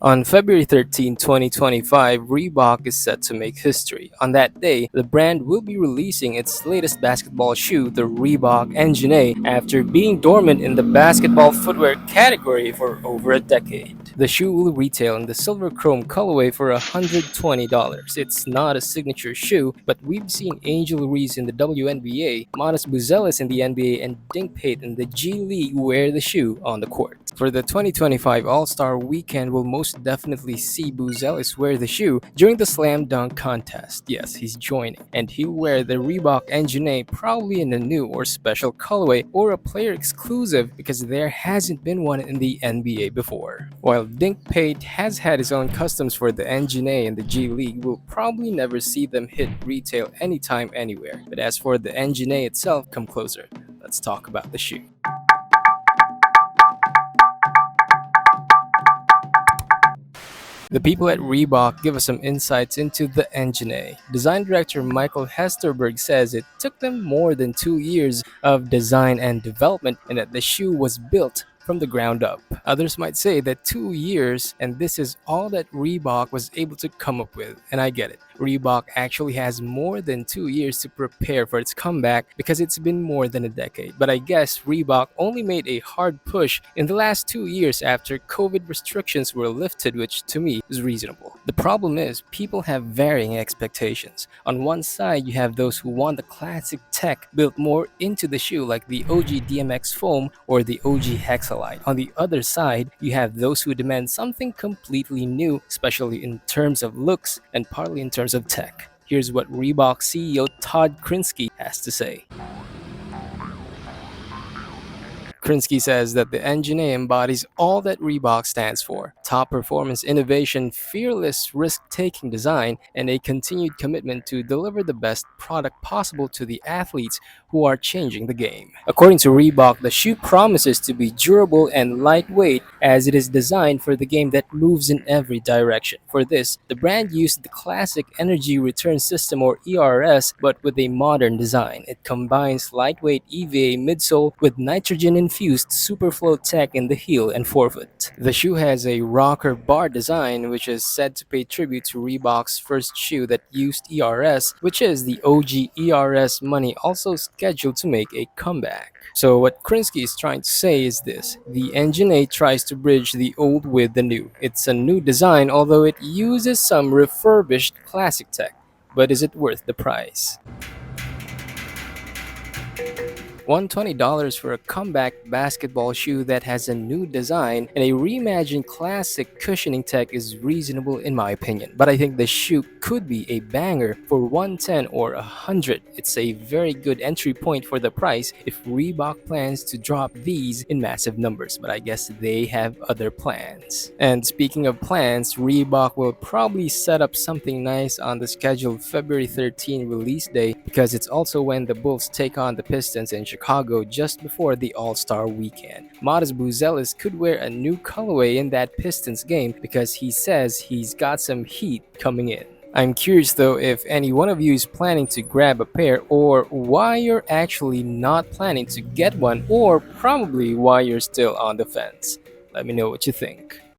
On February 13, 2025, Reebok is set to make history. On that day, the brand will be releasing its latest basketball shoe, the Reebok Engine A, after being dormant in the basketball footwear category for over a decade. The shoe will retail in the silver chrome colorway for $120. It's not a signature shoe, but we've seen Angel Reese in the WNBA, Modest Buzelis in the NBA, and Dink Pate in the G League wear the shoe on the court. For the 2025 All-Star Weekend, we'll most definitely see Buzelis wear the shoe during the slam dunk contest. Yes, he's joining, and he'll wear the Reebok Engine A probably in a new or special colorway or a player exclusive because there hasn't been one in the NBA before. While Dink Pate has had his own customs for the Engine A and the G League, we'll probably never see them hit retail anytime anywhere. But as for the Engine A itself, come closer. Let's talk about the shoe. The people at Reebok give us some insights into the Engine A. Design director Michael Hesterberg says it took them more than 2 years of design and development and that the shoe was built from the ground up. Others might say that 2 years and this is all that Reebok was able to come up with, and I get it. Reebok actually has more than 2 years to prepare for its comeback because it's been more than a decade. But I guess Reebok only made a hard push in the last 2 years after COVID restrictions were lifted, which to me is reasonable. The problem is people have varying expectations. On one side, you have those who want the classic tech built more into the shoe like the OG DMX foam or the OG Hexalite. On the other side, you have those who demand something completely new, especially in terms of looks and partly in terms of tech. Here's what Reebok CEO Todd Krinsky has to say. Krinsky says that the Engine A embodies all that Reebok stands for: top performance innovation, fearless risk-taking design, and a continued commitment to deliver the best product possible to the athletes who are changing the game. According to Reebok, the shoe promises to be durable and lightweight as it is designed for the game that moves in every direction. For this, the brand used the classic Energy Return System or ERS but with a modern design. It combines lightweight EVA midsole with nitrogen-infused Superflow tech in the heel and forefoot. The shoe has a rocker bar design which is said to pay tribute to Reebok's first shoe that used ERS, which is the OG ERS Money, also scheduled to make a comeback. So what Krinsky is trying to say is this: the Engine A tries to bridge the old with the new. It's a new design although it uses some refurbished classic tech. But is it worth the price? $120 for a comeback basketball shoe that has a new design and a reimagined classic cushioning tech is reasonable in my opinion. But I think the shoe could be a banger for 110 or 100. It's a very good entry point for the price if Reebok plans to drop these in massive numbers, but I guess they have other plans. And speaking of plans, Reebok will probably set up something nice on the scheduled February 13 release day because it's also when the Bulls take on the Pistons in Chicago just before the All-Star Weekend. Modest Buzelis could wear a new colorway in that Pistons game because he says he's got some heat coming in. I'm curious though if any one of you is planning to grab a pair or why you're actually not planning to get one or probably why you're still on the fence. Let me know what you think.